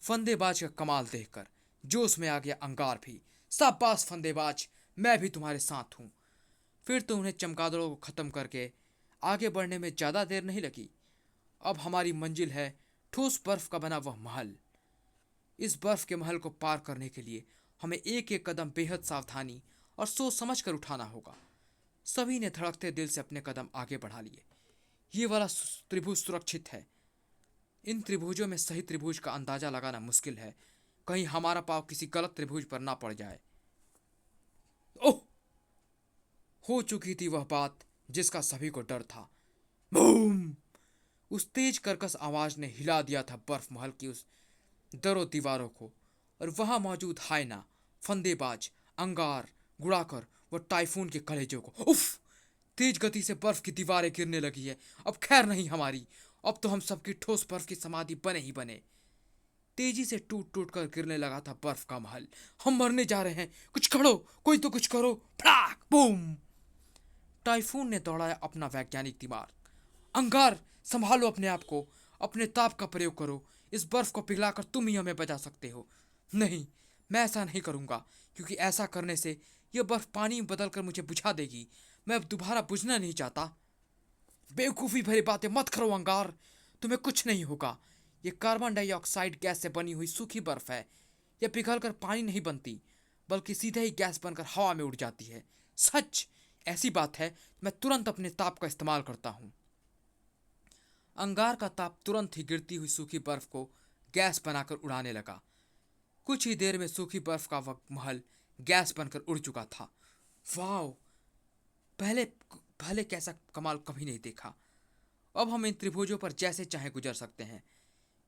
फंदेबाज का कमाल देखकर जोश में आ गया अंगार भी। शाबाश फंदेबाज, मैं भी तुम्हारे साथ हूं। फिर तो उन्हें चमगादड़ों को खत्म करके आगे बढ़ने में ज्यादा देर नहीं लगी। अब हमारी मंजिल है ठोस बर्फ का बना वह महल। इस बर्फ के महल को पार करने के लिए हमें एक एक कदम बेहद सावधानी और सोच समझ कर उठाना होगा। सभी ने धड़कते दिल से अपने कदम आगे बढ़ा लिए। ये वाला त्रिभुज सुरक्षित है। इन त्रिभुजों में सही त्रिभुज का अंदाजा लगाना मुश्किल है, कहीं हमारा पाँव किसी गलत त्रिभुज पर ना पड़ जाए। ओह! हो चुकी थी वह बात जिसका सभी को डर था। बूम! उस तेज कर्कश आवाज ने हिला दिया था बर्फ महल की उस दरों दीवारों को, और वहां मौजूद हायना, फंदेबाज, अंगार, गुड़ाकर व टाइफून के कलेजों को। उफ! तेज गति से बर्फ की दीवारें गिरने लगी है। अब खैर नहीं हमारी, अब तो हम सबकी ठोस बर्फ की समाधि बने ही बने। तेजी से टूट टूट कर गिरने लगा था बर्फ का महल। हम मरने जा रहे हैं, कुछ करो, कोई तो कुछ करो। फटाक बूम! टाइफून ने दौड़ाया अपना वैज्ञानिक दिमाग। अंगार, संभालो अपने आप को, अपने ताप का प्रयोग करो। इस बर्फ को पिघलाकर तुम ही हमें बचा सकते हो। नहीं, मैं ऐसा नहीं करूंगा, क्योंकि ऐसा करने से यह बर्फ पानी में बदलकर मुझे बुझा देगी। मैं अब दोबारा बुझना नहीं चाहता। बेवकूफ़ी भरी बातें मत करो अंगार, तुम्हें कुछ नहीं होगा। यह कार्बन डाइऑक्साइड गैस से बनी हुई सूखी बर्फ है। यह पिघलकर पानी नहीं बनती, बल्कि सीधे ही गैस बनकर हवा में उड़ जाती है। सच, ऐसी बात है। मैं तुरंत अपने ताप का इस्तेमाल करता हूँ। अंगार का ताप तुरंत ही गिरती हुई सूखी बर्फ को गैस बनाकर उड़ाने लगा। कुछ ही देर में सूखी बर्फ का वह महल गैस बनकर उड़ चुका था। वाह! पहले पहले कैसा कमाल कभी नहीं देखा। अब हम इन त्रिभुजों पर जैसे चाहे गुजर सकते हैं,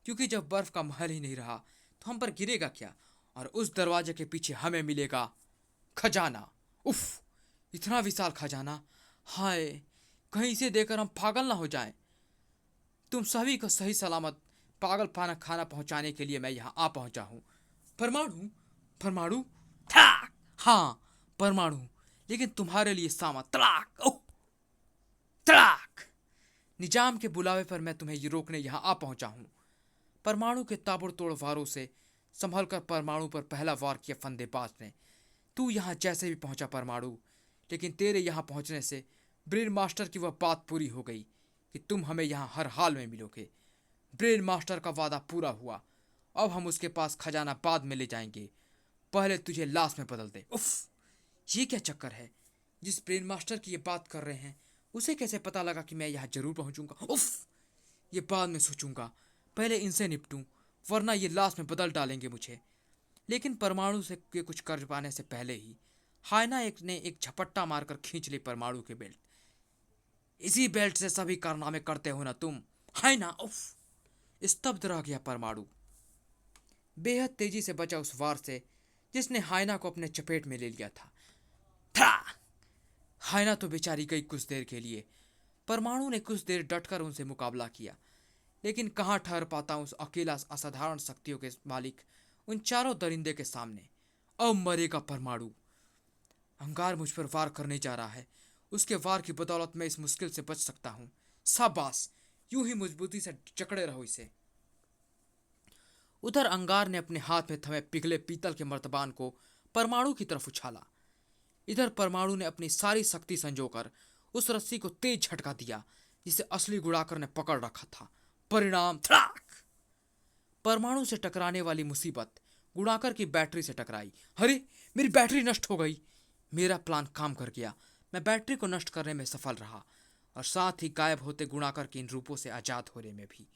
क्योंकि जब बर्फ का महल ही नहीं रहा तो हम पर गिरेगा क्या, और उस दरवाजे के पीछे हमें मिलेगा खजाना। उफ! इतना विशाल खजाना! हाय, कहीं इसे देखकर हम पागल ना हो जाएं। तुम सभी को सही सलामत पागल पाना खाना पहुंचाने के लिए मैं यहाँ आ पहुंचा हूँ। परमाणु, परमाणु, तड़ाक! हाँ, परमाणु, लेकिन तुम्हारे लिए सामा। तड़ाक! ओह! तड़ाक! निजाम के बुलावे पर मैं तुम्हें ये रोकने यहाँ आ पहुंचा हूँ। परमाणु के ताबड़तोड़ वारों से संभलकर परमाणु पर पहला वार किया फंदेबाज ने। तू यहाँ जैसे भी पहुंचा परमाणु, लेकिन तेरे यहाँ पहुंचने से ब्रेन मास्टर की वह बात पूरी हो गई कि तुम हमें यहाँ हर हाल में मिलोगे। ब्रेन मास्टर का वादा पूरा हुआ। अब हम उसके पास खजाना बाद में ले जाएंगे। पहले तुझे लाश में बदल दे। उफ! ये क्या चक्कर है? जिस ब्रेन मास्टर की ये बात कर रहे हैं, उसे कैसे पता लगा कि मैं यहाँ जरूर पहुंचूंगा? उफ! ये बाद में सोचूंगा, पहले इनसे निपटूं, वरना ये लाश में बदल डालेंगे मुझे। लेकिन परमाणु से के कुछ कर पाने से पहले ही हायना ने एक झपट्टा मारकर खींच ली परमाणु के बेल्ट। इसी बेल्ट से सभी कारनामे करते हो ना तुम, हायना? उफ! स्तब्ध रह गया परमाणु, बेहद तेजी से बचा उस वार से जिसने हायना को अपने चपेट में ले लिया था। था! हायना तो बेचारी गई कुछ देर के लिए। परमाणु ने कुछ देर डटकर उनसे मुकाबला किया, लेकिन कहाँ ठहर पाता उस अकेला असाधारण शक्तियों के मालिक उन चारों दरिंदे के सामने। अब मरेगा परमाणु। अंगार मुझ पर वार करने जा रहा है, उसके वार की बदौलत मैं इस मुश्किल से बच सकता हूँ। शाबाश, यूं ही मजबूती से जकड़े रहो इसे। उधर अंगार ने अपने हाथ में थमे पिघले पीतल के मर्तबान को परमाणु की तरफ उछाला। इधर परमाणु ने अपनी सारी शक्ति संजोकर उस रस्सी को तेज झटका दिया जिसे असली गुड़ाकर ने पकड़ रखा था। परिणाम धड़ाक! परमाणु से टकराने वाली मुसीबत गुड़ाकर की बैटरी से टकराई। अरे, मेरी बैटरी नष्ट हो गई। मेरा प्लान काम कर गया। मैं बैटरी को नष्ट करने में सफल रहा। और साथ ही गायब होते गुणाकर के इन रूपों से आजाद होने में भी।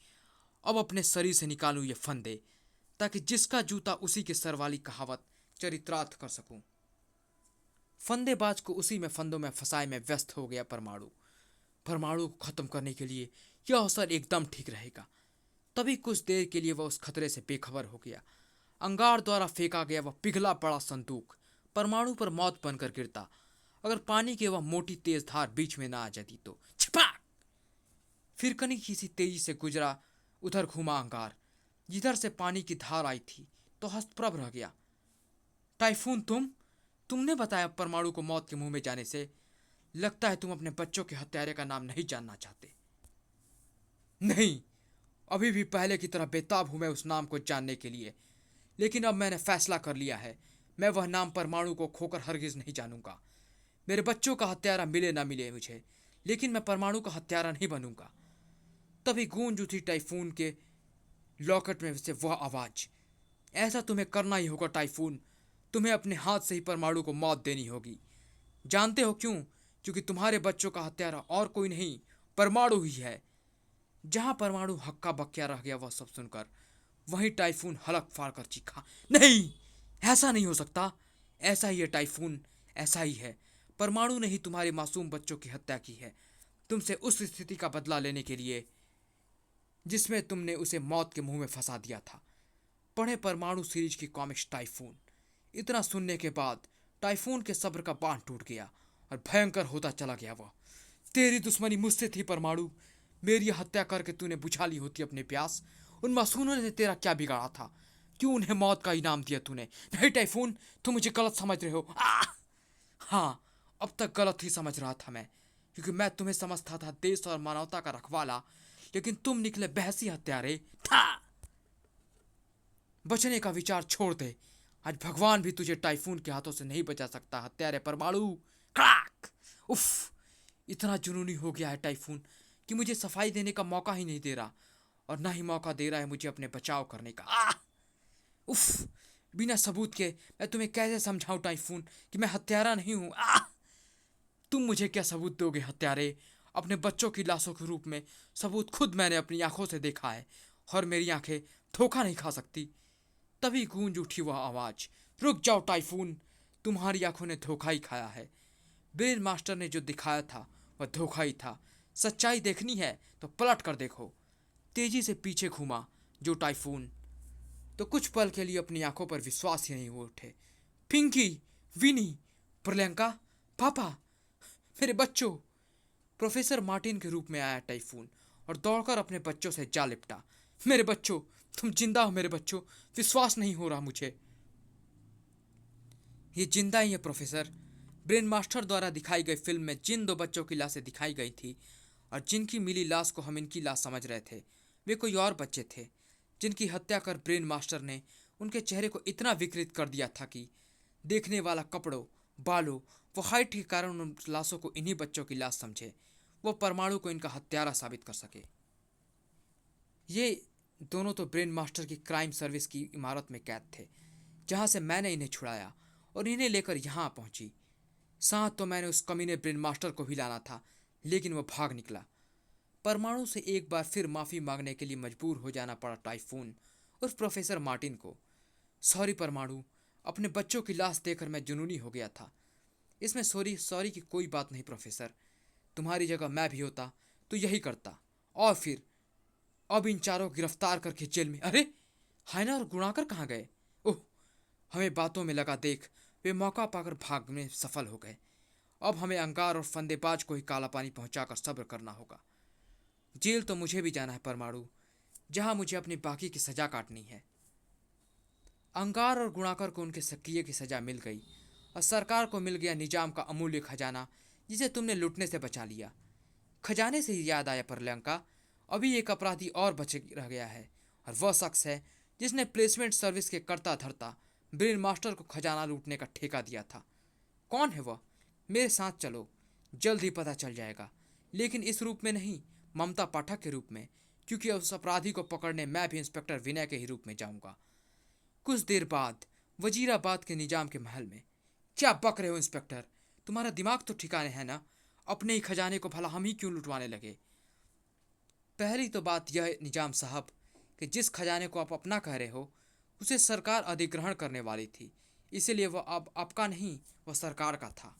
अब अपने शरीर से निकालूं ये फंदे, ताकि जिसका जूता उसी के सर वाली कहावत चरितार्थ कर सकूं। फंदेबाज को उसी में फंदों में फंसाए में व्यस्त हो गया परमाणु। परमाणु को खत्म करने के लिए यह अवसर एकदम ठीक रहेगा। तभी कुछ देर के लिए वह उस खतरे से बेखबर हो गया। अंगार द्वारा फेंका गया वह पिघला पड़ा संदूक परमाणु पर मौत बनकर गिरता। अगर पानी की वह मोटी तेज धार बीच में ना आ जाती तो छपाक! फिर कनी किसी तेजी से गुजरा उधर घूमा अंगार, जिधर से पानी की धार आई थी, तो हस्तप्रभ रह गया। टाइफून, तुमने बताया परमाणु को मौत के मुंह में जाने से। लगता है तुम अपने बच्चों के हत्यारे का नाम नहीं जानना चाहते। नहीं, अभी भी पहले की तरह बेताब हूं मैं उस नाम को जानने के लिए। लेकिन अब मैंने फैसला कर लिया है, मैं वह नाम परमाणु को खोकर हरगिज नहीं जानूंगा। मेरे बच्चों का हत्यारा मिले ना मिले मुझे, लेकिन मैं परमाणु का हत्यारा नहीं बनूंगा। तभी गूंज उठी टाइफून के लॉकेट में से वह आवाज, ऐसा तुम्हें करना ही होगा टाइफून। तुम्हें अपने हाथ से ही परमाणु को मौत देनी होगी। जानते हो क्यों? क्योंकि तुम्हारे बच्चों का हत्यारा और कोई नहीं, परमाणु ही है। जहां परमाणु हक्का बक्का रह गया वह सब सुनकर, वहीं टाइफून हलक फाड़ कर चीखा, नहीं, ऐसा नहीं हो सकता। ऐसा ही है टाइफून, ऐसा ही है। परमाणु ने ही तुम्हारे मासूम बच्चों की हत्या की है, तुमसे उस स्थिति का बदला लेने के लिए जिसमें तुमने उसे मौत के मुंह में फंसा दिया था। पढ़े परमाणु सीरीज की कॉमिक्स टाइफून। इतना सुनने के बाद टाइफून के सब्र का बांध टूट गया और भयंकर होता चला गया वह। तेरी दुश्मनी मुझसे थी परमाणु। मेरी हत्या करके तूने बुझा ली होती अपनी प्यास। उन मासूमों ने तेरा क्या बिगाड़ा था? क्यों उन्हें मौत का इनाम दिया तूने? नहीं टाइफून, तुम मुझे गलत समझ रहे हो। हाँ, अब तक गलत ही समझ रहा था मैं, क्योंकि मैं तुम्हें समझता था देश और मानवता का रखवाला, लेकिन तुम निकले बहसी हत्यारे। बचने का विचार छोड़ दे। आज भगवान भी तुझे टाइफून के हाथों से नहीं बचा सकता हत्यारे परमाणु। क्रैक! उफ! इतना जुनूनी हो गया है टाइफून कि मुझे सफाई देने का मौका ही नहीं दे रहा, और ना ही मौका दे रहा है मुझे अपने बचाव करने का। उफ! बिना सबूत के मैं तुम्हें कैसे समझाऊं टाइफून कि मैं हत्यारा नहीं हूं। तुम मुझे क्या सबूत दोगे हत्यारे? अपने बच्चों की लाशों के रूप में सबूत खुद मैंने अपनी आंखों से देखा है, और मेरी आंखें धोखा नहीं खा सकती। तभी गूंज उठी वह आवाज, रुक जाओ टाइफून, तुम्हारी आंखों ने धोखा ही खाया है। ब्रेन मास्टर ने जो दिखाया था वह धोखा ही था। सच्चाई देखनी है तो पलट कर देखो। तेजी से पीछे घूमा जो टाइफून, तो कुछ पल के लिए अपनी आंखों पर विश्वास ही नहीं हो उठे। पिंकी, विनी, प्रियंका, पापा, मेरे बच्चों। प्रोफेसर मार्टिन के रूप में आया टाइफून और दौड़कर अपने बच्चों से जा लिपटा। मेरे बच्चों, तुम जिंदा हो मेरे बच्चों, विश्वास नहीं हो रहा मुझे। ये जिंदा ही है प्रोफेसर। ब्रेन मास्टर द्वारा दिखाई गई फिल्म में जिन दो बच्चों की लाशें दिखाई गई थी और जिनकी मिली लाश को हम इनकी लाश समझ रहे थे, वे कोई और बच्चे थे, जिनकी हत्या कर ब्रेन मास्टर ने उनके चेहरे को इतना विकृत कर दिया था कि देखने वाला कपड़ों, बालों व हाइट के कारण उन लाशों को इन्हीं बच्चों की लाश समझे, वो परमाणु को इनका हत्यारा साबित कर सके। ये दोनों तो ब्रेन मास्टर की क्राइम सर्विस की इमारत में कैद थे, जहां से मैंने इन्हें छुड़ाया और इन्हें लेकर यहाँ पहुंची। साथ तो मैंने उस कमीने ब्रेन मास्टर को भी लाना था, लेकिन वह भाग निकला। परमाणु से एक बार फिर माफ़ी मांगने के लिए मजबूर हो जाना पड़ा टाइफून और प्रोफेसर मार्टिन को। सॉरी परमाणु, अपने बच्चों की लाश देखकर मैं जुनूनी हो गया था। इसमें सॉरी सॉरी की कोई बात नहीं प्रोफेसर। तुम्हारी जगह मैं भी होता तो यही करता। और फिर अब इन चारों को गिरफ्तार करके जेल में। अरे, हाइना और गुणाकर कहाँ गए? ओह, हमें बातों में लगा देख, वे मौका पाकर भागने में सफल हो गए। अब हमें अंगार और फंदेबाज को ही काला पानी पहुंचाकर सब्र करना होगा। जेल तो मुझे भी जाना है परमाणु, जहां मुझे अपनी बाकी की सजा काटनी है। अंगार और गुणाकर को उनके सक्रिय की सजा मिल गई और सरकार को मिल गया निजाम का अमूल्य खजाना, जिसे तुमने लूटने से बचा लिया। खजाने से ही याद आया परलंका, अभी एक अपराधी और बच रह गया है, और वह शख्स है जिसने प्लेसमेंट सर्विस के करता धरता ब्रेन मास्टर को खजाना लूटने का ठेका दिया था। कौन है वह? मेरे साथ चलो, जल्द ही पता चल जाएगा। लेकिन इस रूप में नहीं, ममता पाठक के रूप में, क्योंकि उस अपराधी को पकड़ने मैं भी इंस्पेक्टर विनय के ही रूप में जाऊंगा। कुछ देर बाद वजीराबाद के निजाम के महल में। क्या बक रहे हो इंस्पेक्टर? तुम्हारा दिमाग तो ठिकाने है ना? अपने ही खजाने को भला हम ही क्यों लुटवाने लगे? पहली तो बात यह है निजाम साहब कि जिस खजाने को आप अपना कह रहे हो उसे सरकार अधिग्रहण करने वाली थी, इसीलिए वह अब आपका नहीं, वह सरकार का था।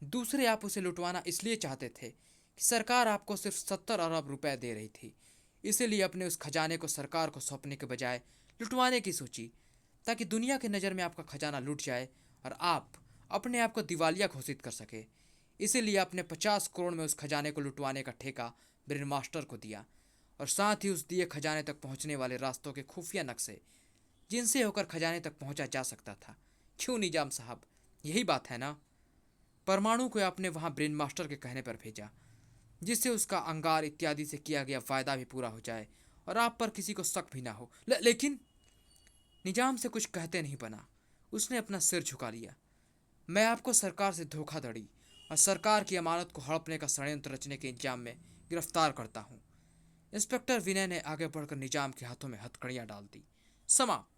दूसरे, आप उसे लुटवाना इसलिए चाहते थे कि सरकार आपको सिर्फ 70 अरब रुपए दे रही थी, इसीलिए अपने उस खजाने को सरकार को सौंपने के बजाय लुटवाने की सोची, ताकि दुनिया की नज़र में आपका खजाना लुट जाए और आप अपने आप को दिवालिया घोषित कर सके। इसीलिए आपने 50 करोड़ में उस खजाने को लुटवाने का ठेका ब्रेन मास्टर को दिया, और साथ ही उस दिए खजाने तक पहुंचने वाले रास्तों के खुफिया नक्शे, जिनसे होकर खजाने तक पहुंचा जा सकता था। क्यों निजाम साहब, यही बात है ना? परमाणु को आपने वहां ब्रेन मास्टर के कहने पर भेजा, जिससे उसका अंगार इत्यादि से किया गया वायदा भी पूरा हो जाए और आप पर किसी को शक भी ना हो। लेकिन निजाम से कुछ कहते नहीं बना, उसने अपना सिर झुका लिया। मैं आपको सरकार से धोखाधड़ी और सरकार की अमानत को हड़पने का षड्यंत्र रचने के इंतजाम में गिरफ्तार करता हूँ। इंस्पेक्टर विनय ने आगे बढ़कर निजाम के हाथों में हथकड़ियाँ डाल दी। समाप्त।